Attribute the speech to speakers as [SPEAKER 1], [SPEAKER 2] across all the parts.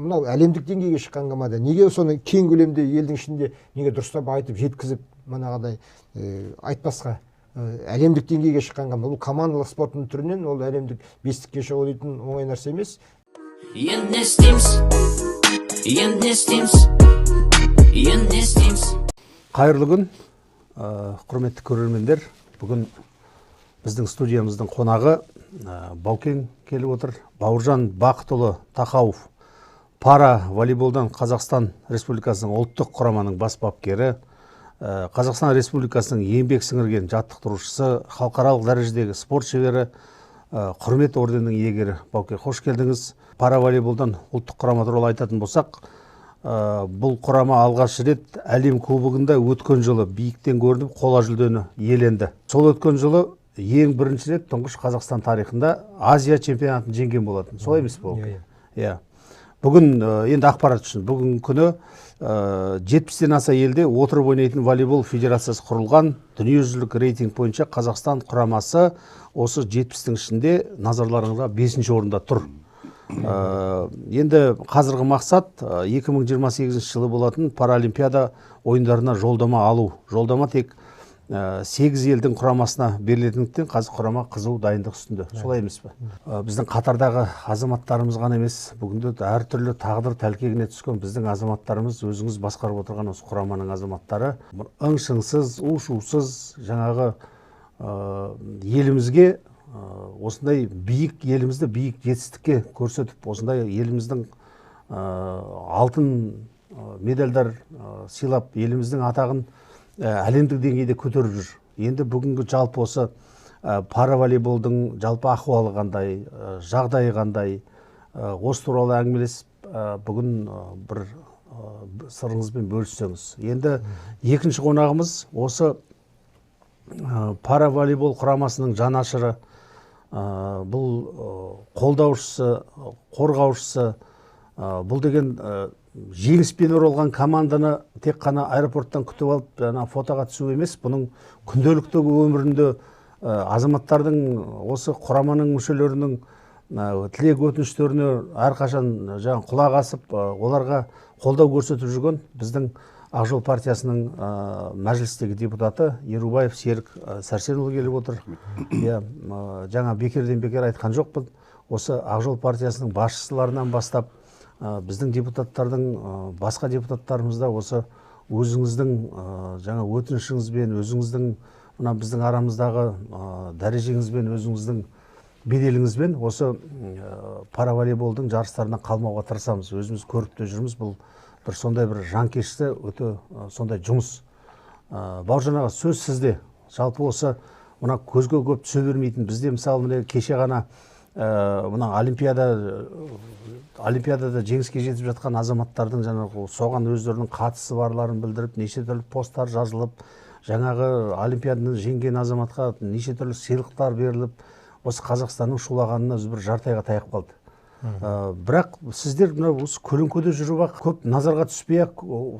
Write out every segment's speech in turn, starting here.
[SPEAKER 1] мынау әлемдік деңгейге шыққан команда. Неге соны кең көлемде елдің ішінде неге дұрыстап айтып жеткізіп мынағыдай айтпасқа әлемдік деңгейге шыққан команда. Бұл командалық спорттың түрінен ол әлемдік бестікке шығу дейтін оңай нәрсе емес.
[SPEAKER 2] Енді не істейміз?
[SPEAKER 3] Қайырлы күн, құрметті көрермендер. Бүгін біздің студиямыздың қонағы Баукен келіп отыр. Бауыржан Бақытұлы Тақауов, пара волейболдан Қазақстан Республикасының ұлттық құраманың бас бапкері, Қазақстан Республикасының еңбек сіңірген жаттықтырушысы, халықаралық дәрежедегі спорт шебері, құрмет орденінің иегері. Бауке, қош келдіңіз. Пара волейболдан ұлттық құрама туралы айтатын болсақ, бұл құрама алғаш рет әлем кубогында өткен жылы биіктен көрініп қола жүлдені иеленді. Сол өткен жылы ең бірінші рет тұңғыш Қазақстан тарихында Азия чемпионатын жеңген болатын. Солай емес пе? Иә. Бүгін енді ақпарат үшін бүгін күні 70-тен аса елде отырып ойнайтын волейбол федерациясы құрылған. Дүниежүзілік рейтинг бойынша Қазақстан құрамасы осы 70-тің ішінде назарларыңызға 5-ші орында тұр. Енді қазіргі мақсат 2028 жылы болатын Паралимпиада ойындарына жолдама алу. Жолдама тек 8 елдің құрамасына берілетіндіктен қазір құрама қызу дайындық үстінде. Солай емес пе? Біздің қатардағы азаматтарымыз ғана емес, бүгінде әртүрлі тағдыр тәлкегіне түскен біздің азаматтарымыз, өзіңіз басқарып отырған осы құраманың азаматтары, ың-шыңсыз, у-шусыз жаңағы елімізге осындай биік, елімізді биік жетістікке көрсетіп, осындай еліміздің алтын медальдар сыйлап, еліміздің атағын әлемдік деңгейде көтеріп жүр. Енді бүгінгі жалпы осы пара волейболдың жалпы ахуалы қандай, жағдайы қандай, осы туралы әңгімелесіп, бүгін бір сырыңызбен бөліссеңіз. Енді екінші қонағымыз осы пара волейбол құрамасының жанашыры, бұл қолдаушысы, қорғаушысы, бұл деген жеңіспен оралған команданы тек қана аэропорттан күтіп алып, фотоға түсу емес, бұның күнделіктегі өмірінде азаматтардың осы құраманың мүшелерінің тілек өтініштеріне әрқашан құлақ асып, оларға қолдау көрсетіп жүрген біздің Ақ Жол партиясының мәжілістегі депутаты Ерубаев Серік Сәрсенұлы келіп отыр. Жаңа бекерден бекер айтқан жоқпын. Осы Ақ Жол партиясының басшыларынан бастап, біздің депутаттардың, басқа депутаттарымызда осы өзіңіздің жаңа өтінішіңізбен, өзіңіздің біздің арамыздағы дәрежеңізбен, өзіңіздің беделіңізбен осы пара волейболдың жарыстарына қалмауға тырысамыз. Өзіміз көріп те жүрміз, бұл бір сондай бір жанкешті, өте сондай жұмыс. Бауыржан аға, сөз сізде. Жалпы осы көзге көп түсе бермейтін, бізде мысалы кеше ғана мына олимпиадада жеңіске жетіп жатқан азаматтардың соған өздерінің қатысы барларын білдіріп, неше түрлі посттар жазылып, жаңағы олимпиаданы жеңген азаматқа неше түрлі сыйлықтар беріліп, осы Қазақстанның шулағанына бір жарты айға таяп қалды. Бірақ сіздер осы көлеңкеде жүріп көп назарға түспей-ақ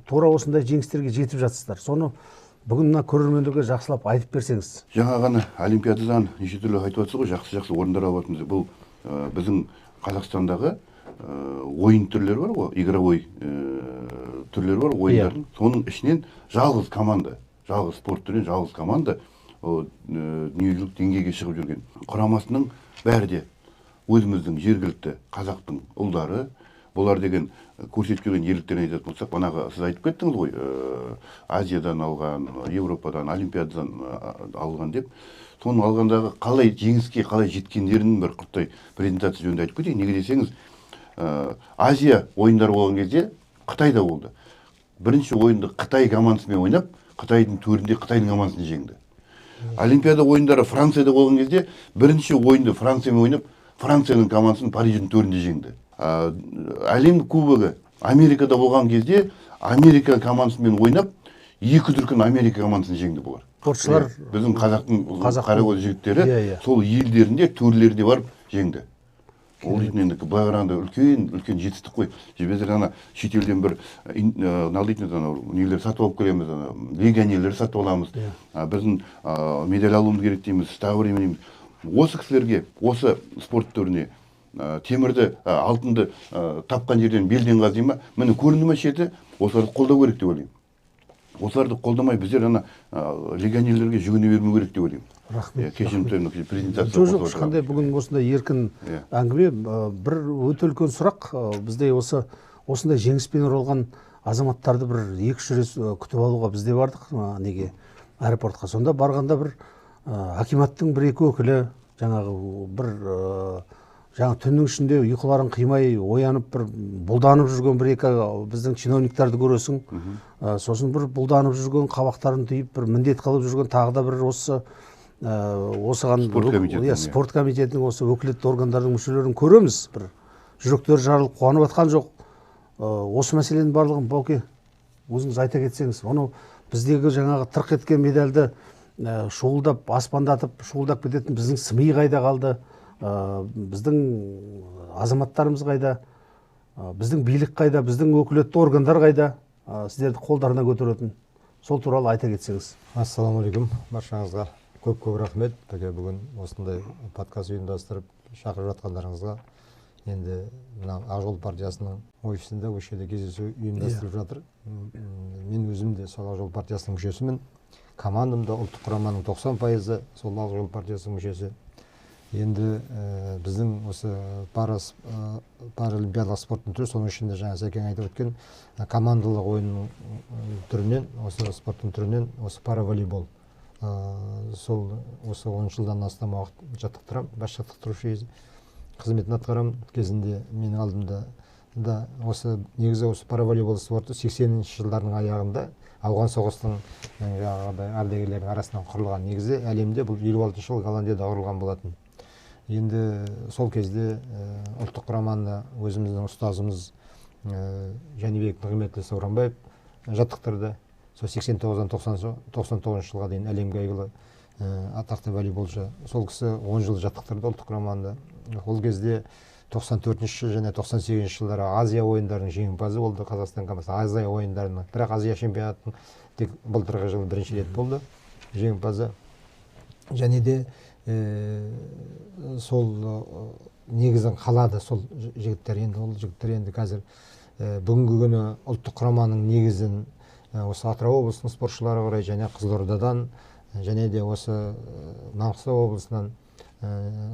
[SPEAKER 3] тура осындай жеңістерге жетіп жатсыздар. Соны бүгін көрермендерге жақсылап айтып берсеңіз.
[SPEAKER 4] Жаңа ғана олимпиададан неше түрлі айтып жатсыз ғой, жақсы орындар алып жатырмыз. Бұл біздің Қазақстандағы ойын түрлері бар ғой, игровой түрлері бар ойындардың. Соның ішінен жалғыз команда, жалғыз спорт түрінен жалғыз команда дүниежүзілік деңгейге шығып жүрген. Құрамасының бәрі де өзіміздің жергілікті қазақтың ұлдары. Бұлар деген көрсетіп жүрген ерліктерін айтатын болсақ, бағанағы сіз айтып кеттіңіз ғой, Азиядан алған, Европадан, Олимпиададан алған деп. Соны алғандағы қалай жеңіске қалай жеткендерінің бір құрттай презентация жөнінде айтып кетейін. Неге десеңіз, Азия ойындары болған кезде Қытайда болды. Бірінші ойынды Қытай командасымен ойнап, Қытайдың төрінде Қытайдың командасын жеңді. Олимпиада ойындары Францияда болған кезде бірінші ойынды Франциямен ойнап, Францияның командасын Париждің төрінде жеңді. Әлем кубогы Америкада болған кезде Америка командасымен ойнап, екі дүркін Америка командасын жеңді бұлар.
[SPEAKER 3] Спортшылар
[SPEAKER 4] біздің қазақтың қаракөз жігіттері сол елдерінде төрлерінде барып жеңді. Ол дейтін енді былай қарағанда үлкен жетістік қой. Біздер ана шетелден бір нелер сатып алып келеміз, легионерлер сатып аламыз. Біздің медаль алуымыз керек дейміз, тағы бір емейміз. Осы кісілерге, осы спорт түріне темірді алтынды тапқан жерден белден қази ма, міне көрінді ма шеті, осыларды қолдау керек деп ойлаймын. Осыларды қолдамай біздер легионерлерге жүгіне бермеу керек деп ойлаймын.
[SPEAKER 1] Рахмет.
[SPEAKER 4] Кешірім презентация.
[SPEAKER 3] Жоқ, ешқандай бүгін осындай еркін әңгіме. Бір өте үлкен сұрақ, бізде осындай жеңіспен оралған азаматтарды бір 2-3 рет күтіп алуға бізде бардық, неге аэропортқа. Сонда барғанда бір акиматтың 1-2 өкілі жаңағы түннің ішінде ұйқыларын қимай оянып бір бұлданып жүрген 1-2 біздің чиновниктарды көресің. Сосын бір бұлданып жүрген, қабақтарын түйіп бір міндет қылып жүрген тағы да бір осыған спорт комитетінің осы өкілетті органдардың мүшелерін көреміз. Бір жүректері жарылып қуанып жатқан жоқ. Осы мәселенің барлығын Бауке өзіңіз айта кетсеңіз, оны біздегі жаңағы тырқ еткен медальды шуылдап, аспандатып, шуылдап кететін біздің СМИ қайда қалды? Біздің азаматтарымыз қайда? Біздің билік қайда? Біздің өкілетті органдар қайда? Сіздерді қолдарына көтеретін. Сол туралы айта кетсеңіз.
[SPEAKER 1] Ассалаумағалейкум, баршаңызға көп рахмет. Бүгін осындай подкаст ұйымдастырып шақырып жатқандарыңызға. Енді мына Ақжол партиясының офисінде осы жерде кездесу ұйымдастырып жатыр. Мен өзім де сол Ақжол партиясының мүшесімін. Командамда ұлттық құраманың 90% сол Ақжол партиясының мүшесі. Енді біздің осы паралимпиадалық спорттың түрі, соның ішінде жаңа Сәкен айтып өткен командалық ойынның түрінен, осы спорттың түрінен осы параволейбол. Сол осы 10 жылдан астам уақыт жаттықтырамын, бас жаттықтырушы қызметін атқарамын. Кезінде менің алдымда да негізі осы параволейбол спорты 80-ші жылдардың аяғында ауған соғыстың жаңағыдай ардагерлердің арасынан құрылған. Негізі әлемде бұл 56 жыл Голландияда құрылған болатын. Енді сол кезде ұлттық құраманы өзіміздің ұстазымыз Жәнібек Нығметлі Сауранбаев жаттықтырды. Сол 89-дан 99 жылға дейін әлемге әйгілі атақты волейболшы. Сол кісі 10 жыл жаттықтырды ұлттық құраманы. Ол кезде 94-ші және 98-ші жылдары Азия ойындарының жеңімпазы болды Қазақстан командасы. Азия ойындарының, бірақ Азия чемпионатының тек былтырғы жылы бірінші рет болды жеңімпазы. Және де сол негізін қалады сол жігіттер. Енді ол жігіттер енді қазір бүгінгі күні ұлттық құраманың негізін осы Атырау облысының спортшылары құрайды, және Қызылордадан, және де осы Маңғыстау облысынан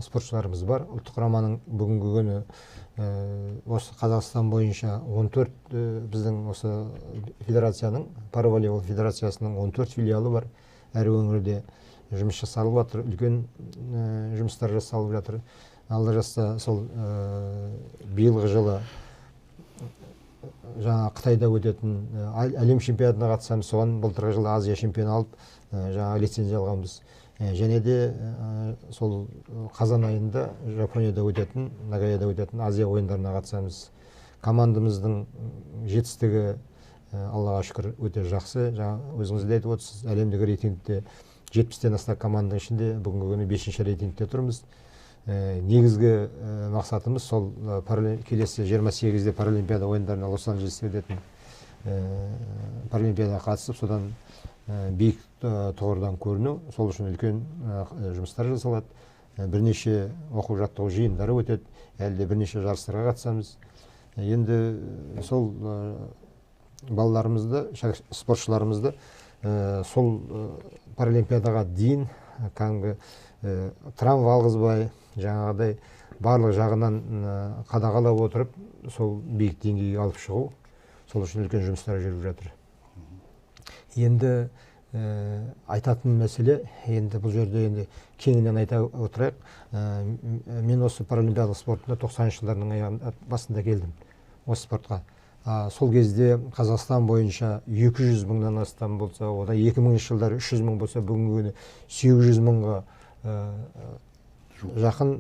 [SPEAKER 1] спортшыларымыз бар. Ұлттық құраманың бүгінгі күні осы Қазақстан бойынша 14 біздің осы федерацияның, параволейбол федерациясының 14 филиалы бар. Әр өңірде жұмыс жасалып жатыр, үлкен жұмыстар жасалып жатыр. Алда жаста сол биылғы жылы жаңа Қытайда өтетін әлем чемпионатына қатысамыз. Соған былтырғы жылы Азия чемпионы алып жаңа лицензия алғанбыз. Және де сол қазан айында Жапонияда өтетін, Нагаяда өтетін Азия ойындарына қатысамыз. Командамыздың жетістігі Аллаға шүкір өте жақсы. Жаңа өзіңіз де айтып отырсыз, әлемдік рейтингте 70-тен астам команданың ішінде бүгінгі күні 5-ші рейтингте тұрмыз. Негізгі мақсатымыз сол келесі 28-де паралимпиада ойындарына Лос-Анджелесте өтетін паралимпиадаға қатысып, содан биік тұғырдан көріну. Сол үшін үлкен жұмыстар жасалады. Бірнеше оқу-жаттығу жиындары өтеді. Әлде бірнеше жарыстарға қатысамыз. Енді сол балаларымызды, спортшыларымызды сол паралимпиадаға дейін кәдімгі травма алғызбай, жаңағыдай барлық жағынан қадағалап отырып, сол биік деңгейге алып шығу, сол үшін үлкен жұмыстар жүріп жатыр. Енді айтатын мәселе, енді бұл жерде енді кеңінен айта отырайық. Мен осы паралимпиадалық спортына 90-шы жылдардың басында келдім, осы спортқа. Сол кезде Қазақстан бойынша 200 мыңнан астам болса, ода 2000-ші жылдары 300 мың болса, бүгінгі күні 800 мыңға жақын,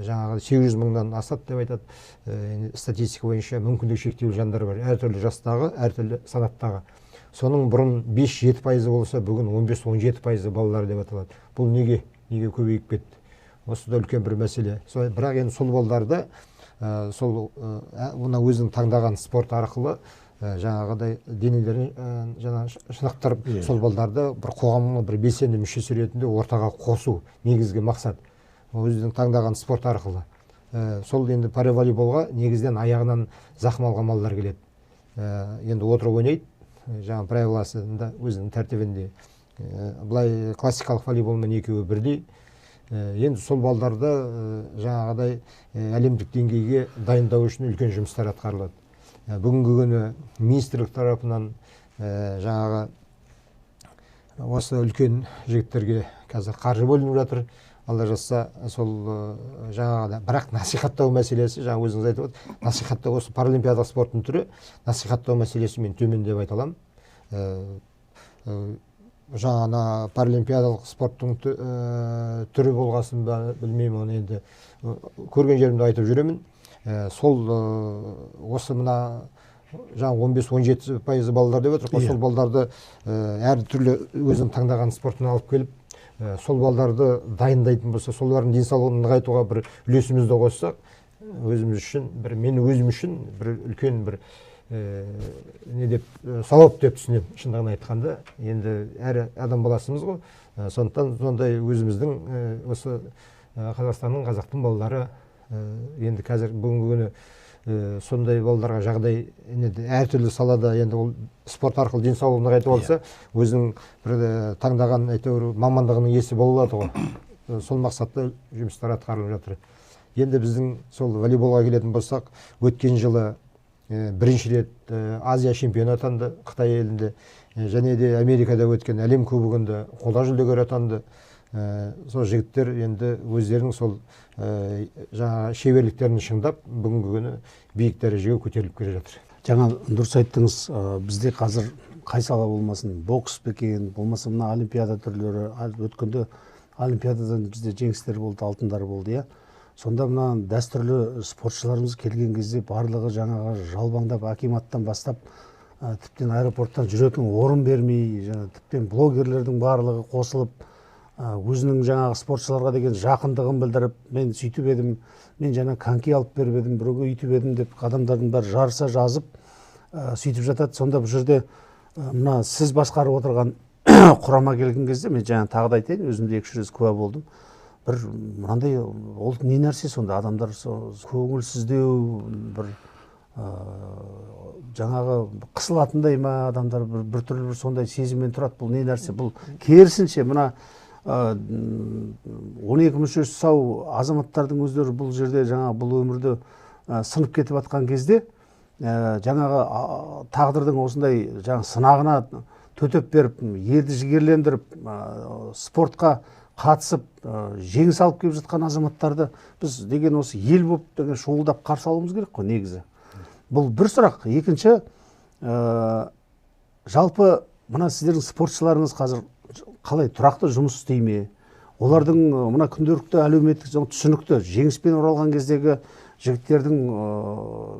[SPEAKER 1] жаңағы 800 мыңнан асады деп айтады. Статистика бойынша мүмкіндігі шектеулі жандар бар, әртүрлі жастағы, әртүрлі санаттағы. Соның бұрын 5-7% болса, бүгін 15-17% балалар деп аталады. Бұл неге көбейіп кетті? Осы да үлкен бір мәселе. Бірақ енді сол балаларды сол өзінің таңдаған спорт арқылы жаңағыдай денелерін шынықтырып, сол балдарды бір қоғамның бір белсенді мүшесі ретінде ортаға қосу негізгі мақсат. Өзінің таңдаған спорт арқылы. сол енді параволейболға негізден аяғынан зақым алған балалар келеді. Енді отырып ойнайды, жаңағы правиласында өзінің тәртібінде. Былай классикалық волейболмен екеуі бірдей. Енді сол балдарды жаңағыдай әлемдік деңгейге дайындау үшін үлкен жұмыстар атқарылады. Бүгінгі күні министрлік тарапынан жаңағы осы үлкен жігіттерге қазір қаржы бөлініп жатыр. Алла жазса, сол жаңағыда бірақ насихаттау мәселесі, жаңа өзіңіз айтып отырсыз, насихаттау осы паралимпиада спортының түрі, насихаттау мәселесі мен төмен деп айта аламын. Жаңа паралимпиадалық спорттың түрі болғасын ба білмеймін, оны енді көрген жерімде айтып жүремін. Сол осы мына жаңа 15-17% балалар деп отыр. Сол балдарды әр түрлі өзінің таңдаған спортына алып келіп, сол балдарды дайындайтын болса, солардың денсаулығын нығайтуға бір үлесімізді қоссақ, өзіміз үшін, мен өзім үшін бір үлкен бір не деп сауап деп түсінемін, шындығын айтқанда. Енді әр адам баласымыз ғой, сондықтан сондай өзіміздің осы Қазақстанның, қазақтың балалары енді қазір бүгінгі күні сондай балаларға жағдай әртүрлі салада, енді ол спорт арқылы денсаулығын нығайтып алса, өзінің бір таңдаған әйтеуір мамандығының иесі бола алады ғой. Сол мақсатта жұмыстар атқарылып жатыр. Енді біздің сол волейболға келетін болсақ, өткен жылы бірінші рет Азия чемпионы атанды Қытай елінде, және де Америкада өткен әлем кубогында қола жүлдегер атанды. Сол жігіттер енді өздерінің сол жаңа шеберліктерін шыңдап, бүгінгі күні биік дәрежеге көтеріліп келе жатыр.
[SPEAKER 3] Жаңа дұрыс айттыңыз, бізде қазір қай сала болмасын, бокс бекен, болмаса мына олимпиада түрлері, өткенде олимпиададан бізде жеңістер болды, алтындар болды, иә. Сонда мына дәстүрлі спортшыларымыз келген кезде барлығы жаңағы жалбаңдап, акиматтан бастап, тіптен аэропорттан жүретін орын бермей, тіптен блогерлердің барлығы қосылып, өзінің жаңағы спортшыларға деген жақындығын білдіріп, мен сөйтіп едім, мен жаңа коньки алып беріп едім, біреуге үйтіп едім деп адамдардың бәрі жарыса жазып сөйтіп жатады. Сонда бұл жерде мына сіз басқарып отырған құрама келген кезде, мен жаңа тағы да айтайын, өзімде 2-3 рет куә болдым. Бір мынандай, ол не нәрсе сонда, адамдар көңілсіздеу, бір жаңағы қысылатындай ма, адамдар бір түрлі сондай сезіммен тұрады. Бұл не нәрсе? Бұл керісінше мына 12 мүшесі сау азаматтардың өздері бұл жерде жаңа бұл өмірді сынып кетіп жатқан кезде жаңағы тағдырдың осындай жаңа сынағына төтеп беріп, елді жігерлендіріп, спортқа қатысып, жеңіс алып келіп жатқан азаматтарды біз деген осы ел болып деген шуылдап қарсы алуымыз керек қой негізі. Бұл бір сұрақ. Екінші, жалпы мына сіздердің спортшыларыңыз қазір қалай тұрақты жұмыс істей ме? Олардың мына күнделікті әлеуметтік түсінікті жеңіспен оралған кездегі жігіттердің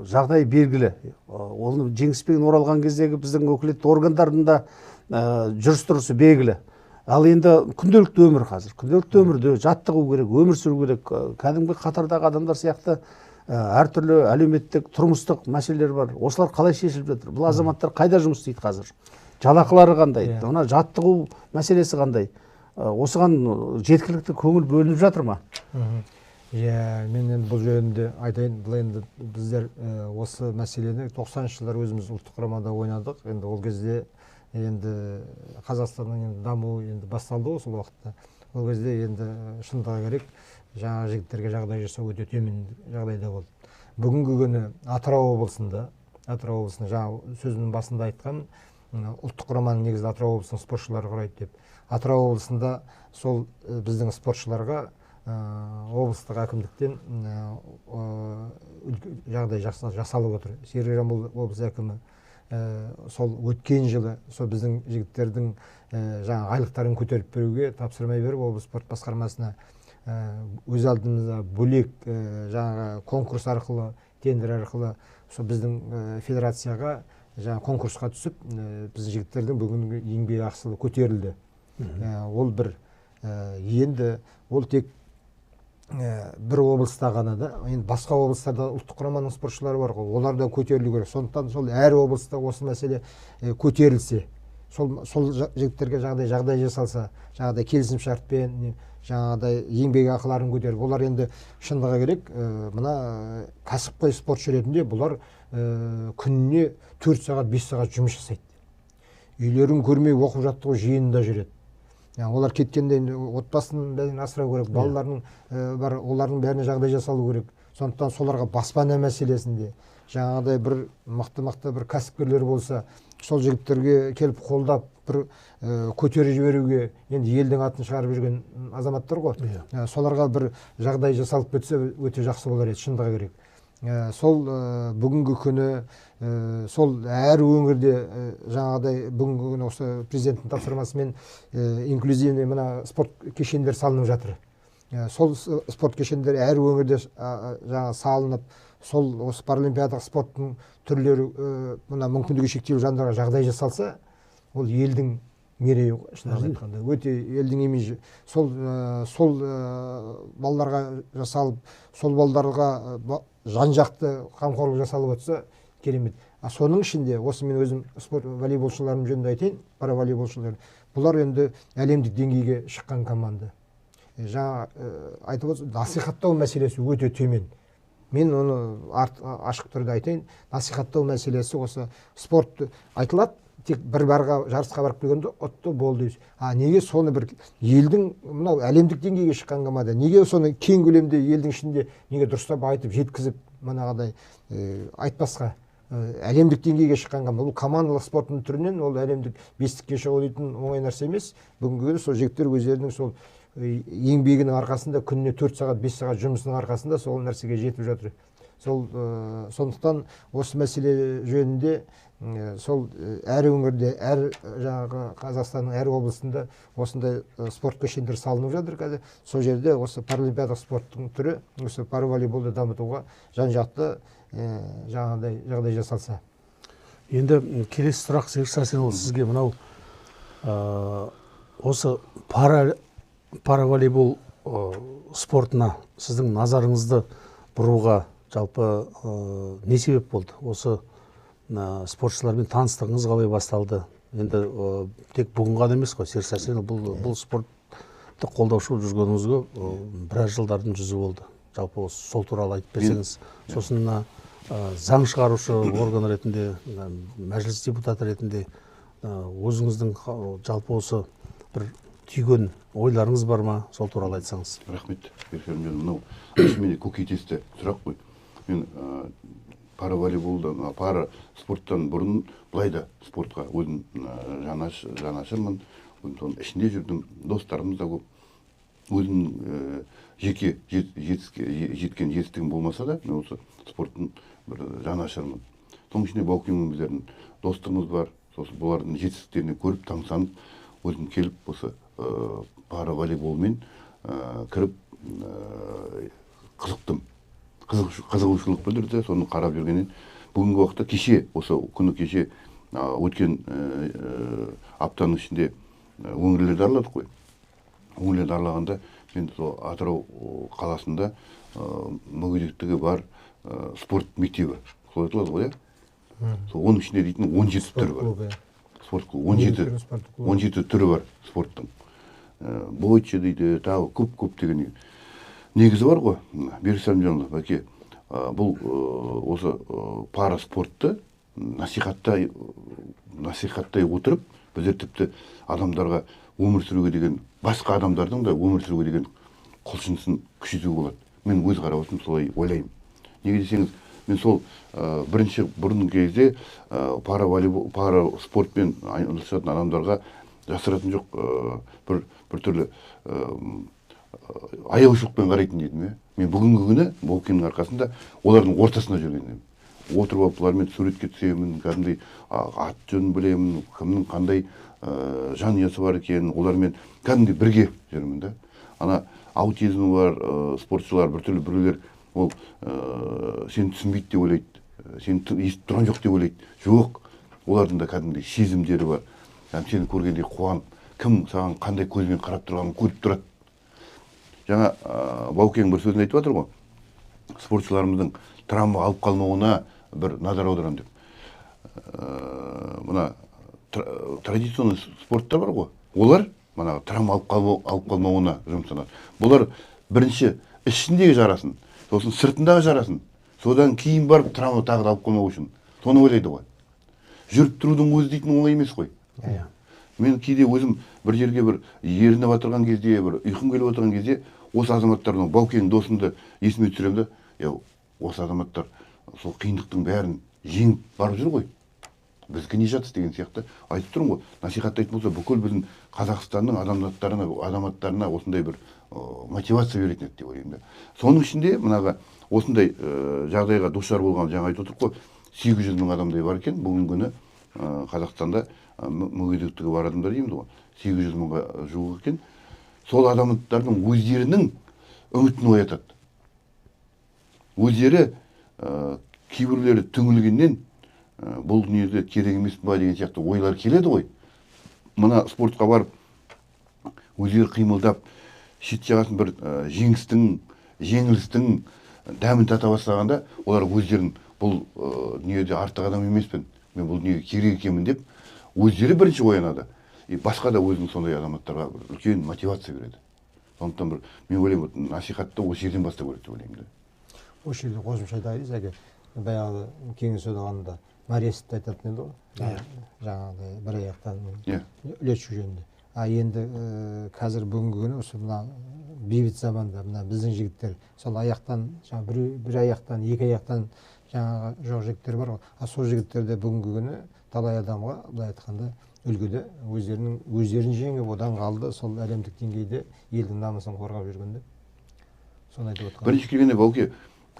[SPEAKER 3] жағдайы белгілі. Ол жеңіспен оралған кездегі біздің өкілетті органдарында жүріс-тұрысы белгілі. Ал енді күнделікті өмір қазір. Күнделікті өмірде жаттығу керек, өмір сүру керек. Кәдімгі қатардағы адамдар сияқты әртүрлі әлеуметтік, тұрмыстық мәселелер бар. Осылар қалай шешіліп жатыр? Бұл азаматтар қайда жұмыс істейді қазір? Жалақылары қандай? Мына жаттығу мәселесі қандай? Осыған жеткілікті көңіл бөлініп жатыр ма?
[SPEAKER 1] Мен енді бұл жөнінде айтайын, бұл енді біздер осы мәселені 90-шы жылдар өзіміз ұлттық құрамада ойнадық. Енді ол кезде енді Қазақстанның дамуы енді басталды ғой сол уақытта. Ол кезде енді шындығы керек, жаңа жігіттерге жағдай жасау өте төмен жағдайда болды. Бүгінгі күні Атырау облысында жаңа сөзінің басында айтқан ұлттық құраманың негізі Атырау облысының спортшылары құрайды деп. Атырау облысында сол біздің спортшыларға облыстық әкімдіктен жағдай жасалып отыр. Серік Жамбыл облыс әкімі сол өткен жылы сол біздің жігіттердің жаңа айлықтарын көтеріп беруге тапсырмай беріп облыс спорт басқармасына өз алдымызда бөлек жаңа конкурс арқылы, тендер арқылы сол біздің федерацияға жаңа конкурсқа түсіп, біздің жігіттердің бүгінгі еңбек ақысы көтерілді. Ол бір енді ол тек бір облыста ғана да, енді басқа облыстарда ұлттық құраманың спортшылары бар ғой, олар да көтерілу керек. Сондықтан сол әр облыста осы мәселе көтерілсе, сол жігіттерге жағдай жасалса, жаңағыдай келісім шартпен, жаңағыдай еңбек ақыларын көтеріп, олар енді шындығы керек, мына кәсіпқой спортшы ретінде бұлар күніне 4 сағат 5 сағат жұмыс жасайды. Үйлерін көрмей оқып жаттығу жиынында жүреді. Олар кеткенде отбасын бәрін асырау керек, балаларының бар, олардың бәріне жағдай жасалу керек. Сондықтан соларға баспана мәселесінде жаңағыдай бір мықты бір кәсіпкерлер болса, сол жігіттерге келіп қолдап бір көтеріп жіберуге, енді елдің атын шығарып жүрген азаматтар ғой. Соларға бір жағдай жасалып кетсе өте жақсы болар еді, шындығы керек. Сол бүгінгі күні сол әр өңірде жаңағыдай бүгінгі күні осы президенттің тапсырмасымен инклюзивный мына спорт кешендер салынып жатыр. Сол спорт кешендері әр өңірде жаңа салынып, сол осы паралимпиадалық спорттың түрлері мына мүмкіндігі шектеулі жандарға жағдай жасалса, ол елдің мерейі, шынын айтқанда өте елдің имиджі. Сол балаларға жасалып, сол балаларға жан-жақты қамқорлық жасалып отырса керемет. Соның ішінде осы мен өзім спорт волейболшыларым жөнінде айтайын, параволейболшылар. Бұлар енді әлемдік деңгейге шыққан команда. Жаңа айтып отырсыз, насихаттау мәселесі өте төмен. Мен оны ашық түрде айтайын, насихаттау мәселесі осы спорт айтылады, тек бір барға жарысқа барып келгенде ұтты болды. Неге соны бір елдің мынау әлемдік деңгейге шыққан команда, неге соны кең көлемде елдің ішінде неге дұрыстап айтып жеткізіп манағыдай айтпасқа әлемдік деңгейге шыққан команда. Бұл командалық спорттың түрінен ол әлемдік бестікке шығу дейтін оңай нәрсе емес. Бүгінгі күні сол жігіттер өздерінің сол еңбегінің арқасында күніне 4 сағат 5 сағат жұмысының арқасында сол нәрсеге жетіп жатыр. Сондықтан осы мәселе жөнінде сол әр өңірде, әр жаңағы Қазақстанның әр облысында осындай спорт кешендер салынып жатыр қазір. Сол жерде осы паралимпиадалық спорттың түрі осы параволейболды дамытуға жан-жақты жаңағыдай жағдай жасалса.
[SPEAKER 3] Енді келесі сұрақ Сәрсенұлы сізге мынау осы параволейбол спортына сіздің назарыңызды бұруға жалпы не себеп болды? Осы спортшылармен таныстығыңыз қалай басталды? Енді тек бүгін ғана емес қой, Сәрсенұлы, бұл спортты қолдаушы жүргеніңізге біраз жылдардың жүзі болды. Жалпы сол туралы айтып берсеңіз, сосын заң шығарушы орган ретінде, мәжіліс депутаты ретінде өзіңіздің жалпы осы бір түйген ойларыңыз бар ма? Сол туралы айтсаңыз.
[SPEAKER 4] Рахмет. Мынау менде көкейтесті сұрақ қой. Мен параволейболдан, пара спорттан бұрын былай да спортқа өзім жанашырмын. Ішінде жүрдім, достарымыз да көп. Өзім жеке жеткен жетістігім болмаса да, мен осы спорттың бір жанашырмын. Соның ішінде Баукеңмен біздердің достығымыз бар. Сосын бұлардың жетістіктеріне көріп, таңсанып, өзім келіп осы параволейболмен кіріп қызықтым. Қызығушылық білдірді, соны қарап жүргеннен бүгінгі уақытта кеше, осы күні кеше өткен аптаның ішінде өңірлерді арладық қой. Өңірлерді аралағанда мен сол Атырау қаласында мүгедектігі бар спорт мектебі, солай айтылады ғой, сол оның ішінде дейтін 17 түрі бар. Спорт клубы 17 түрі бар спорттың. Бойчы дейді, тағы көп деген негізі бар ғой. Берік Сәлімжанұлы, бәке, бұл осы пара спортты насихаттай отырып, біздер тіпті адамдарға өмір сүруге деген, басқа адамдардың да өмір сүруге деген құлшынысын күшейтуге болады. Мен өз қарауысым солай ойлаймын. Неге десеңіз, мен сол бұрын кезде пара спортпен айналысатын адамдарға жасыратын жоқ, бір түрлі аяушылықпен қарайтын едім. Мен бүгінгі күні Баукеңнің арқасында олардың ортасында жүргенмін. Отырып алып, бұлармен суретке түсемін, кәдімгідей ат жөнін білемін, кімнің қандай жанұясы бар екенін, олармен кәдімгідей бірге жүрмін да. Ана аутизмі бар спортшылар біртүрлі біреулер ол сені түсінбейді деп ойлайды, сені естіп тұрған жоқ деп ойлайды. Жоқ, олардың да кәдімгідей сезімдері бар. Сені көргенде қуанып, кім саған қандай көзбен қарап тұрғанын көріп тұрады. Жаңа Баукең бір сөзін айтып жатыр ғой, спортшыларымыздың травма алып қалмауына бір назар аударам деп. Мына традиционный спорттар бар ғой, олар манағы травма алып қалмауына жұмсалады. Бұлар бірінші ішіндегі жарасын, сосын сыртындағы жарасын, содан кейін барып травма тағы да алып қалмау үшін соны ойлайды ғой. Жүріп тұрудың өзі дейтін оңай емес қой. Мен кейде өзім бір жерге бір ерініп отырған кезде, бір ұйқым келіп отырған кезде, осы азаматтардың Баукең досымды есіме түсіремін да, осы азаматтар сол қиындықтың бәрін жеңіп барып жүр ғой. Бізге не жатсыз деген сияқты айтып тұрмын ғой. Насихаттайтын болса, бүкіл біздің Қазақстанның азаматтарына осындай бір мотивация беретін еді деп ойлаймын да. Соның ішінде мынаға осындай жағдайға душар болған, жаңа айтып отырмық қой, 800 мың адамдай бар екен бүгінгі күні Қазақстанда мүгедектігі бар адамдар дейміз ғой. 800 мыңға жуық екен. Сол адамдардың өздерінің үмітін оятады. Өздері кейбіреулері түңілгеннен бұл дүниеде керек емес па деген сияқты ойлар келеді ғой. Мына спортқа барып өздері қимылдап шет жағасын бір жеңілістің дәмін тата бастағанда, олар өздерін бұл дүниеде артық адам емеспін, мен бұл дүниеге керек екенмін деп өздері бірінші оянады. Басқа да өзінің сондай азаматтарға үлкен мотивация береді. Сондықтан бір мен ойлаймын, насихатты осы жерден бастау керек деп ойлаймын да.
[SPEAKER 1] Осы жерде қосымша айтайын, әке баяғы кеңес одағында Маристі айтатын еді ғой. Жаңағыдай бір аяқтан үлесу жөнінде. Енді қазір бүгінгі күні осы мына бейбіт заманда мына біздің жігіттер сол аяқтан, бір аяқтан, екі аяқтан жаңағы жоқ жігіттер бар ғой. Сол жігіттерде бүгінгі күні талай адамға, былай айтқанда, үлгіде өздерін жеңіп, одан қалды сол әлемдік деңгейде елдің намысын қорғап жүргенде. Соны айтып отырған.
[SPEAKER 4] Бірінші келгенде Бауке,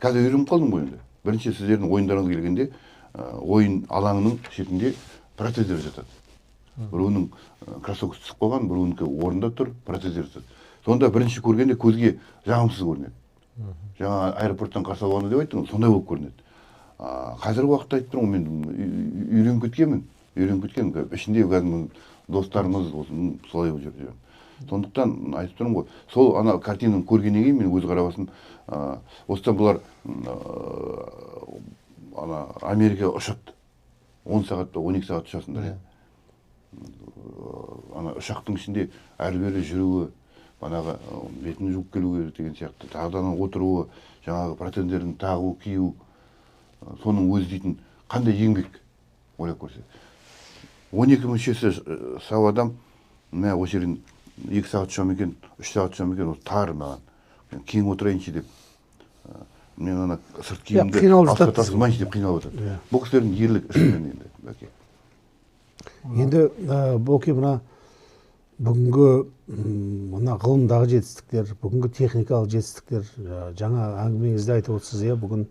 [SPEAKER 4] қазір үйреніп қалдым ғой енді. Бірінші сіздердің ойындарыңыз келгенде ойын алаңының шетінде протездер жатады. Біреуінің кроссовкасы түсіп қалған, біреуінікі орында тұр, протездер жатады. Сонда бірінші көргенде көзге жағымсыз көрінеді. Жаңа аэропорттан қарсы алғанда деп айттың, сондай болып көрінеді. Қазіргі уақытта айтып тұрмын, мен үйреніп кеткенмін. Ішінде достарымыз солай жүрді. Сондықтан айтып тұрмын ғой, сол ана картинаны көргеннен кейін мен өз қарабасым, осыдан бұлар Америкаға ұшады. 10 сағат па 12 сағат ұшасыңдар. Ұшақтың ішінде әрі-бері жүруі, бетін жуып келуі деген сияқты, тағдан отыруы, жаңағы протездерін тағу, кию, соның өзі дейтін қандай еңбек ойлап көрсе. 12 мүшесі сау адам, осы жерін 2 сағат ұшам екен, 3 сағат ұшам екен, тар маған. Кейін отырайыншы деп, мен сырт киімді астқа тасылмайыншы деп қиналып отырады. Бұл кісілердің ерлік ішінен енді, Бәке.
[SPEAKER 3] Енді Бауке, мына бүгінгі мына ғылымдағы жетістіктер, бүгінгі техникалық жетістіктер, жаңа әңгімеңізде айтып отырсыз, бүгін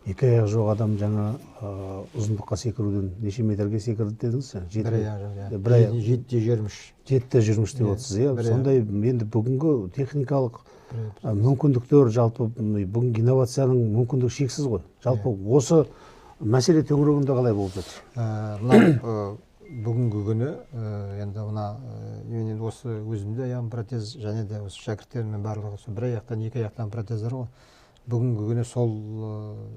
[SPEAKER 3] 2 аяқ жоқ адам жаңа ұзындыққа секіруден неше метрге секірді дедіңіз? 7-20 деп отырсыз. Сондай енді бүгінгі техникалық мүмкіндіктер, жалпы бүгінгі инновацияның мүмкіндігі шексіз ғой. Жалпы осы мәселе төңірегінде қалай болып жатыр?
[SPEAKER 1] Бүгінгі күні енді мен осы өзімде аяғым протез, және де осы шәкірттерімнің барлығы бір аяқтан, 2 аяқтан протездер ғой. Бүгінгі күні сол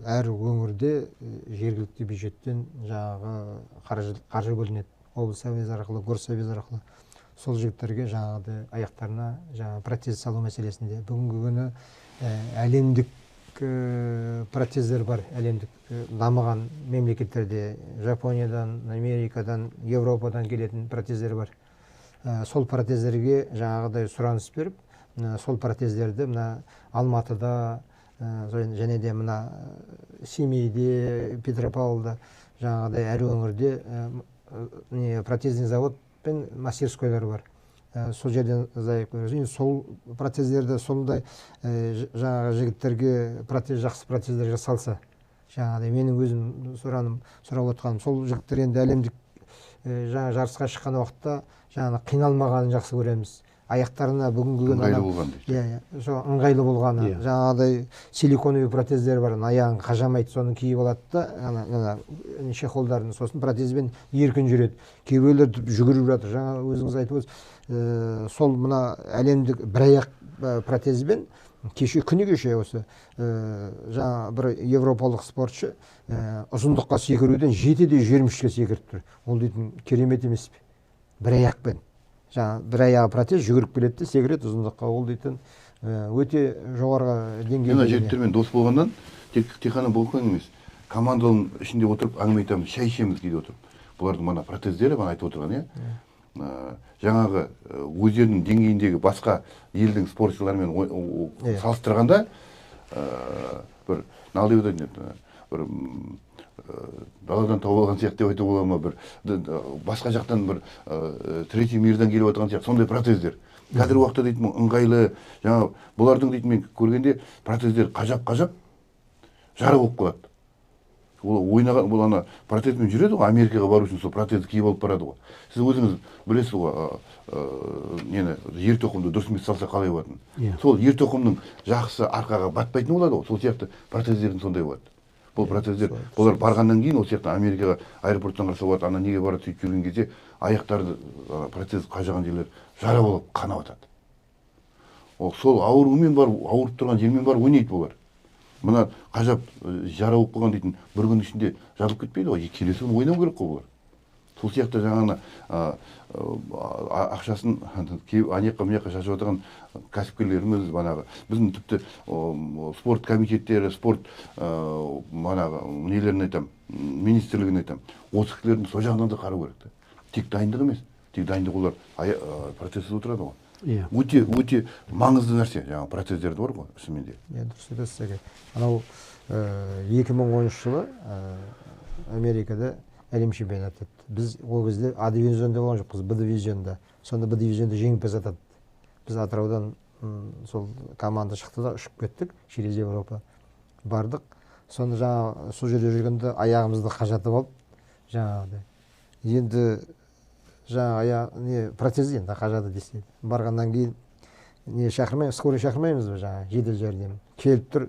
[SPEAKER 1] әр өңірде жергілікті бюджеттен жаңағы қаржы бөлінеді. Облыс әуезі арқылы, горсовет арқылы. Сол жігіттерге жаңағыдай аяқтарына протез салу мәселесінде. Бүгінгі күні әлемдік протездер бар, әлемдік дамыған мемлекеттерде, Жапониядан, Америкадан, Европадан келетін протездер бар. Сол протездерге жаңағыдай сұраныс беріп, сол протездерді Алматыда, және де Семейде, Петропавлда, жаңағыдай әр өңірде протезный завод пен мастерскойлар бар. Сол жерден сол протездерді сондай жаңағы жігіттерге жақсы протездер жасалса, жаңағыдай менің өзім сұрап отқаным, сол жігіттер енді әлемдік жарысқа шыққан уақытта жаңағы қиналмағанын жақсы көреміз. Аяқтарына бүгінгі ыңғайлы болғаны, жаңағыдай силиконовый протездер бар, аяғын қажамайды, соны киіп алады да, чехолдарын, сосын протезбен еркін жүреді. Кейбіреулер жүгіріп жатыр, жаңа өзіңіз айтып отырсыз, сол мына әлемдік бір аяқ протезбен күні кеше осы жаңа бір европалық спортшы ұзындыққа секіруден 7-23-ке секіріп тұр. Ол дейтін керемет емес пе? Бір аяқпен. Жаңа бір аяғы протез жүгіріп келеді де секіреді ұзындыққа. Ол дейтін өте жоғарғы деңгейде.
[SPEAKER 4] Мен жігіттермен дос болғаннан тек қана болған емес. Команданың ішінде отырып әңгіме айтамыз, шай ішеміз кейде отырып. Бұлардың мана протездері, мана айтып отырған, жаңағы өздерінің деңгейіндегі басқа елдің спортшыларымен салыстырғанда бір налдеп өтетін бір даладан тауып алған сияқты деп айтуға бола ма, бір басқа жақтан бір третий мирдан келіп отырған сияқты сондай протездер. Қазіргі уақытта дейтін ыңғайлы, жаңа бұлардың дейтін мен көргенде протездер қажап жара болып қалады. Ол ойнаған, бұл ана протезбен жүреді ғой, Америкаға бару үшін сол протезді киіп алып барады ғой. Сіз өзіңіз білесіз ғой, нені ер тоқымды дұрыс емес салса қалай болатынын. Сол ер тоқымның жақсы арқаға батпайтын болады ғой. Сол сияқты протездердің сондай болады. Бұл протездер, олар барғаннан кейін ол сияқты Америкаға аэропорттан қарсы болады, ана неге барады сөйтіп жүрген кезде аяқтарды протез қажаған жерлер жара болып қанап жатады. Сол аурумен бар, ауырып тұрған жермен бар ойнайды олар. Мына қажап жара болып қалған дейтін бір күн ішінде жазылып кетпейді ғой, келесі күні ойнау керек қой олар. Сол сияқты жаңағына ақшасын анаяққа мынаяққа шашып отырған кәсіпкерлеріміз, манағы біздің тіпті спорт комитеттері, спорт манағы нелерін айтам, министрлігін айтам, осы кісілердің сол жағынан да қарау керек. Тек дайындық емес, тек дайындық олар процессіз отырады ғой. Өте маңызды нәрсе, жаңағы протездерді бар ғой, шынымен де.
[SPEAKER 1] Дұрыс айтасыз. Анау 2010 жылы Америкада әлем чемпионаты өтті. Біз ол кезде А дивизионда болған жоқпыз, Б дивизионда. Сонда Б дивизионда жеңімпаз атады. Біз Атыраудан сол команда шықты да ұшып кеттік, через Европа бардық. Сонда жаңа сол жерде жүргенде аяғымызды қажатып алып, жаңағыдай. Енді жаңа протез енді қажады десе. Барғаннан кейін шақырмаймыз, скорый шақырмаймыз ба жаңа жедел жәрдем. Келіп тұр,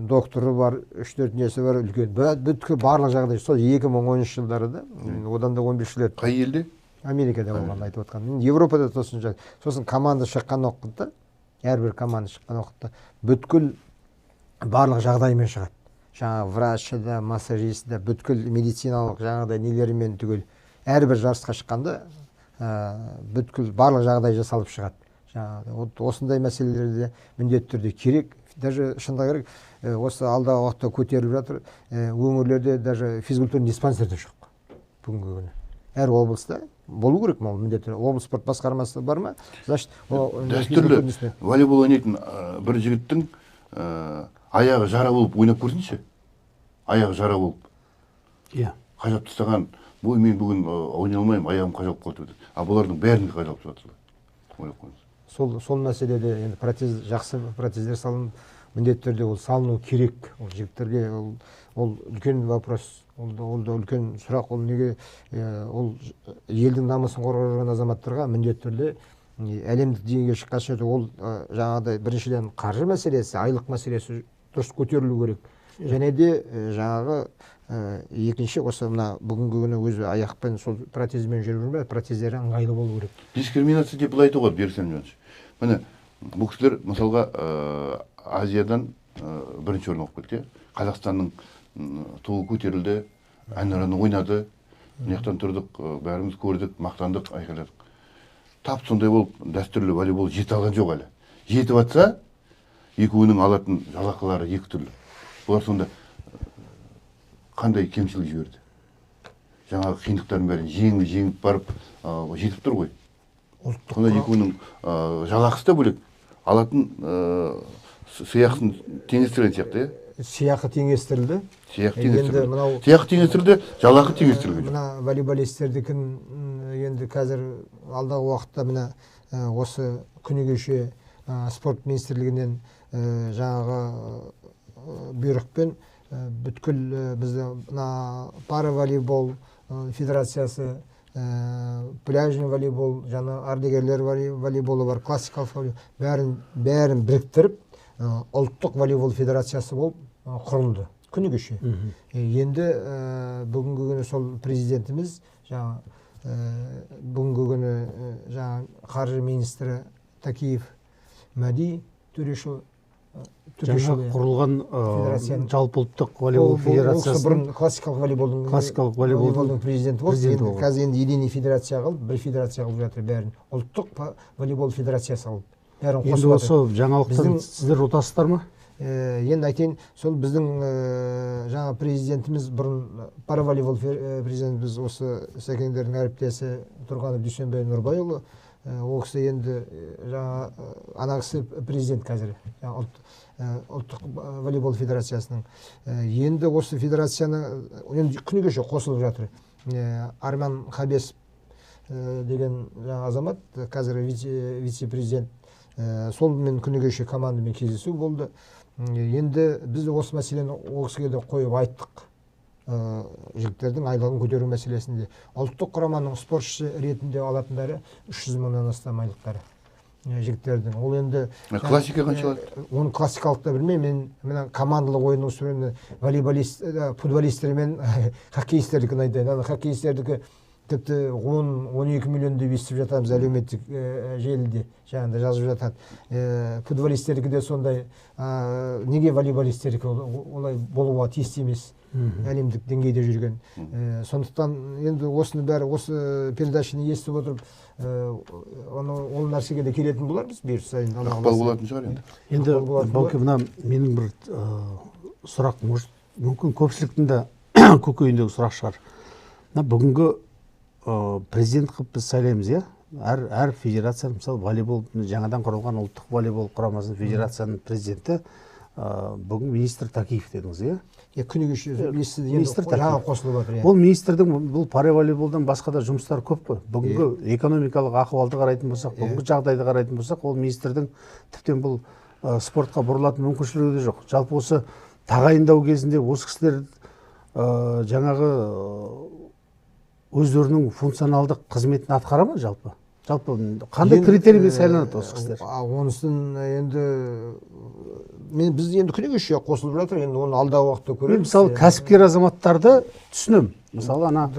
[SPEAKER 1] докторы бар, 3-4 несі бар, үлкен. Бүткіл барлық жағдай. Сол 2010 жылдары да, одан да 15 жыл өтті.
[SPEAKER 4] Қай елде?
[SPEAKER 1] Америкада болғанын айтып отқан. Европада тосын жай. Сосын команда шыққан уақытта, әрбір команда шыққан уақытта бүткіл барлық жағдаймен шығады. Жаңа врачы да, массажист да, бүткіл медициналық жаңағыдай нелерімен түгел. Әрбір жарысқа шыққанда бүткіл барлық жағдай жасалып шығады. Осындай мәселелерде міндетті түрде керек. Даже шынында керек, осы алдағы уақытта көтеріліп жатыр. Өңірлерде даже физкультурный диспансер де жоқ бүгінгі күні. Әр облыста болу керек, міндетті. Облыс спорт басқармасы бар ма? Значит,
[SPEAKER 4] дәстүрлі волейбол ойнайтын бір жігіттің аяғы жара болып ойнап көрсінші. Аяғы жара болып. Қажап тастаған, мен бүгін ойнай алмаймын, аяғым қажап қалды. Бұлардың бәрін қажап жатыр.
[SPEAKER 1] Сол мәселеде енді протез, жақсы протездер салынып, міндетті түрде ол салыну керек. Ол жігіттерге ол үлкен вопрос, ол да үлкен сұрақ. Ол неге ол елдің намысын қорғап жүрген азаматтарға міндетті түрде әлемдік деңгейге шыққанша ол жаңағыдай біріншіден қаржы мәселесі, айлық мәселесі дұрыс көтерілу керек. Және де жаңағы екінші осы мына бүгінгі күні өзі аяқпен сол протезбен жүріп жүрмей, протездері ыңғайлы болу керек.
[SPEAKER 4] Дискриминация деп былай айтуға Берік Сәлімжанович. Міне, бұл кісілер мысалға Азиядан бірінші орын алып кетті. Қазақстанның туы көтерілді, әнұраны ойнады, мынаяқтан тұрдық, бәріміз көрдік, мақтандық, айқайладық. Тап сондай болып дәстүрлі волейбол жете алған жоқ әлі. Жетіп атса, екеуінің алатын жалақылары екі түрлі. Бұлар сонда қандай кемшілік жіберді. Жаңағы қиындықтардың бәрін жеңіп барып жетіп тұр ғой. Сонда екеуінің жалақысы да бөлек. Алатын сыйақысын теңестірген сияқты,
[SPEAKER 1] Сыйақы теңестірілді.
[SPEAKER 4] Сыйақы теңестірілді, жалақы теңестірілді.
[SPEAKER 1] Мына волейболистердікін енді қазір алдағы уақытта мына осы күні кеше спорт министрлігінен жаңағы бұйрықпен бүткіл бізді параволейбол федерациясы, пляжный волейбол, жаңа ардагерлер волейболы бар, классикалық волейбол, бәрін біріктіріп ұлттық волейбол федерациясы болып құрылды күні кеше. Енді бүгінгі күні сол президентіміз бүгінгі күні қаржы министрі Такиев Мәди Төрешұлы
[SPEAKER 3] жаңа құрылған
[SPEAKER 1] федерацияның
[SPEAKER 3] жалпыұлттық волейбол
[SPEAKER 1] ол
[SPEAKER 3] федерациясының
[SPEAKER 1] бұрын классикалық волейболдың президенті болды.
[SPEAKER 3] президенті
[SPEAKER 1] Енді
[SPEAKER 3] болды.
[SPEAKER 1] қазір енді единый федерация қылып, бір федерация қылып жатыр бәрін. Ұлттық волейбол федерациясы қылып. Бәрін
[SPEAKER 3] енді
[SPEAKER 1] қосып
[SPEAKER 3] осы
[SPEAKER 1] жатыр.
[SPEAKER 3] жаңалықтан сіздер ұтасыздар ма?
[SPEAKER 1] Енді айтайын, сол біздің жаңа президентіміз бұрын параволейбол президентіміз осы Сәкендердің әріптесі Тұрғанов Дүйсенбай Нұрбайұлы. Ол кісі енді жаңа ана кісі президент қазір. Ұлттық волейбол федерациясының. Енді осы федерацияны күні кеше қосылып жатыр. Арман Хабесов деген жаңа азамат, қазір вице-президент. Солмен күні кеше командамен кездесу болды. Енді біз осы мәселені ол кісіге де қойып айттық. Жігіттердің айлығын көтеру мәселесінде. Ұлттық құраманың спортшысы ретінде алатындары 300 мыңнан астам айлықтары. Жігіттердің. Ол енді
[SPEAKER 4] классика қанша алады?
[SPEAKER 1] Оны классикалықты білмеймін. Мен командалық ойынның үстінде волейболист, футболисттер мен хоккеистердікін айтайын. Хоккеистердікі тіпті 10-12 миллион деп естіп жатамыз әлеуметтік желіде, жаңағыда жазып жатады. Футболистердікі де сондай. Неге волейболистердікі олай болуға тиісті емес? Әлемдік деңгейде жүрген. Сондықтан енді осыны бәрі осы передачаны естіп отырып, ол нәрсеге де келетін болармыз бұйырса сайын.
[SPEAKER 4] Ықпал болатын шығар енді.
[SPEAKER 3] Енді Бауке, мына менің бір сұрақ, мүмкін көпшіліктің де көкейіндегі сұрақ шығар. Бүгінгі президент қылып біз сайлаймыз, иә? Әр федерация, мысалы волейбол, жаңадан құрылған ұлттық волейбол құрамасының федерацияның президенті бүгін министр Такиев дедіңіз, иә?
[SPEAKER 1] Күні кеше министр жаңа қосылып жатыр.
[SPEAKER 3] Ол министрдің бұл параволейболдан басқа да жұмыстары көп қой. Бүгінгі экономикалық ахуалды қарайтын болсақ, бүгінгі жағдайды қарайтын болсақ, ол министрдің тіптен бұл спортқа бұрылатын мүмкіншілігі де жоқ. Жалпы осы тағайындау кезінде осы кісілер жаңағы өздерінің функционалдық қызметін атқара ма жалпы? Жалпы қандай критериймен сайланады осы кісілер?
[SPEAKER 1] Онысын енді біз енді күні кеше қосылып жатыр, енді оны алдағы уақытта көреміз.
[SPEAKER 3] Мысалы кәсіпкер азаматтарды түсінем. Мысалы ана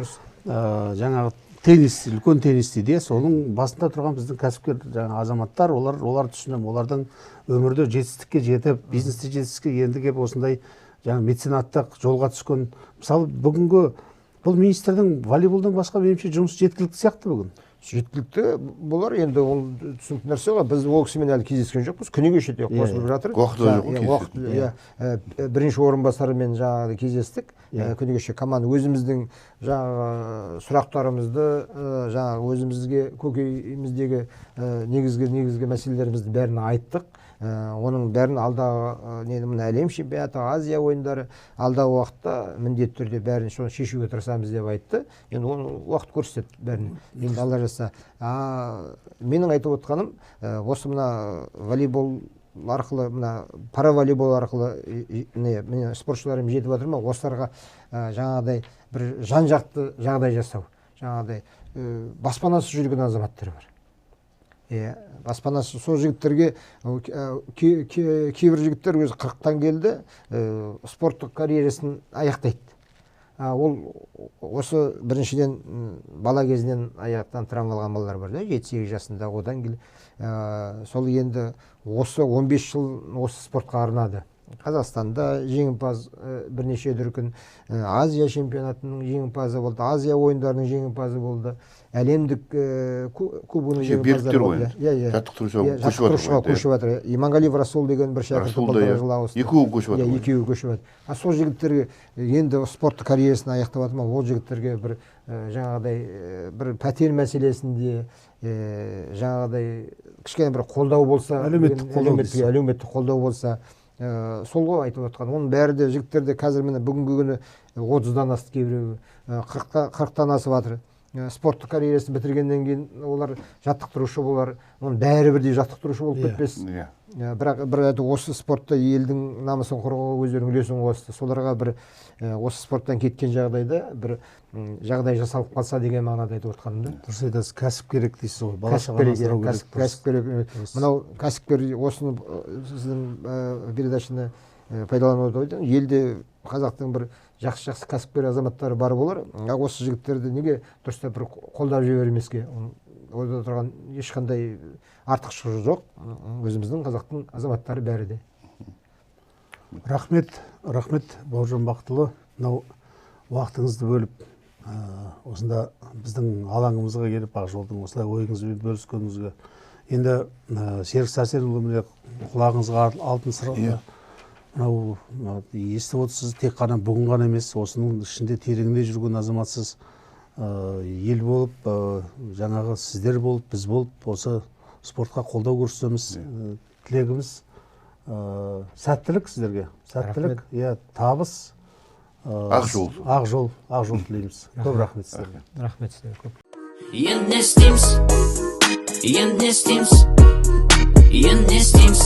[SPEAKER 3] жаңағы теннис, үлкен теннис дейді, соның басында тұрған біздің кәсіпкер жаңағы азаматтар, олар түсінем. Олардың өмірде жетістікке жетіп, бизнесте жетістікке енді келіп осындай жаңағы меценаттық жолға түскен. Мысалы бүгінгі бұл министрдің волейболдан басқа меніңше жұмысы жеткілікті сияқты бүгін.
[SPEAKER 1] Жеткілікті болар, енді ол түсінікті нәрсе ғой. Біз ол кісімен әлі кездескен жоқпыз. Күні кеше де қосылып жатыр. Бірінші орынбасарымен жаңағы кездестік. Күні кеше команда өзіміздің жаңағы сұрақтарымызды, жаңағы өзімізге көкейіміздегі негізгі мәселелерімізді бәрін айттық. Оның бәрін алдағы әлем чемпионаты, Азия ойындары алдағы уақытта міндетті түрде бәрін соны шешуге тырысамыз деп айтты. Енді оны уақыт көрсетеді бәрін. Енді алла жазса. Менің айтып отқаным, осы мына волейбол арқылы, мына параволейбол арқылы спортшыларым жетіп жатыр ма? Осыларға жаңағыдай бір жан-жақты жағдай жасау. Жаңағыдай баспанасыз жүрген азаматтар бар. Баспанасы сол жігіттерге кейбір жігіттер өзі 40-тан келді, спорттық карьерасын аяқтайды. Ол осы біріншіден бала кезінен аяқтан травма алған балалар бар, 7-8 жасында одан келді. Сол енді осы 15 жыл осы спортқа арнады. Қазақстанда жеңімпаз бірнеше дүркін, Азия чемпионатының жеңімпазы болды, Азия ойындарының жеңімпазы болды, әлемдік кубоның жеңімпаздары болды. Жаттықтырушыға көшіп жатыр. Иманғалиев Расул деген бір шәкірті былтыр жылы ауысты.
[SPEAKER 4] Екеуі көшіп жатыр.
[SPEAKER 1] Екеуі көшіп жатыр. Сол жігіттерге енді спорттық карьерасын аяқтап жатыр ма? Ол жігіттерге бір жаңағыдай бір пәтер мәселесінде жаңағыдай кішкене бір қолдау болса, әлеуметтік қолдау болса, сол ғой айтып отқан. Оның бәрі де жігіттерде қазір міне бүгінгі күні 30-дан асты, кейбіреуі 40-тан асып жатыр. Спорттық карьерасын бітіргеннен кейін олар жаттықтырушы болар. Оның бәрі бірдей жаттықтырушы болып кетпес. Бірақ осы спортта елдің намысын қорғауға өздерінің үлесін қосты. Соларға бір осы спорттан кеткен жағдайда бір жағдай жасалып қалса деген мағынада айтып отқаным да.
[SPEAKER 3] Дұрыс айтасыз, кәсіп керек дейсіз ғой. Бала-шағаны асырау керек.
[SPEAKER 1] Кәсіп керек. Мынау кәсіпкер осыны сіздің передачаны пайдаланып отыр. Елде қазақтың бір жақсы кәсіпкер азаматтар бар болар. Осы жігіттерді неге дұрыстап бір қолдап жібермеске? Ойда тұрған ешқандай артықшылығы жоқ. Өзіміздің қазақтың азаматтары бәрі де.
[SPEAKER 3] Рахмет Бауыржан Бақтылы, мынау уақытыңызды бөліп, осында біздің алаңымызға келіп Ақжолдың осылай ойыңызбен бөліскеніңізге. Енді Серік Сәрсенұлы, міне құлағыңызға алтын сырға. Мынау естіп отырсыз, тек қана бүгін ғана емес, осының ішінде тереңде жүрген азаматсыз, ел болып, жаңағы сіздер болып, біз болып, осы спортқа қолдау көрсетеміз. Тілегіміз сәттілік сіздерге. Сәттілік, табыс, ақ жол тілейміз. Көп рахмет сіздерге.
[SPEAKER 1] Рахмет сіздерге көп.
[SPEAKER 2] Енді не істейміз?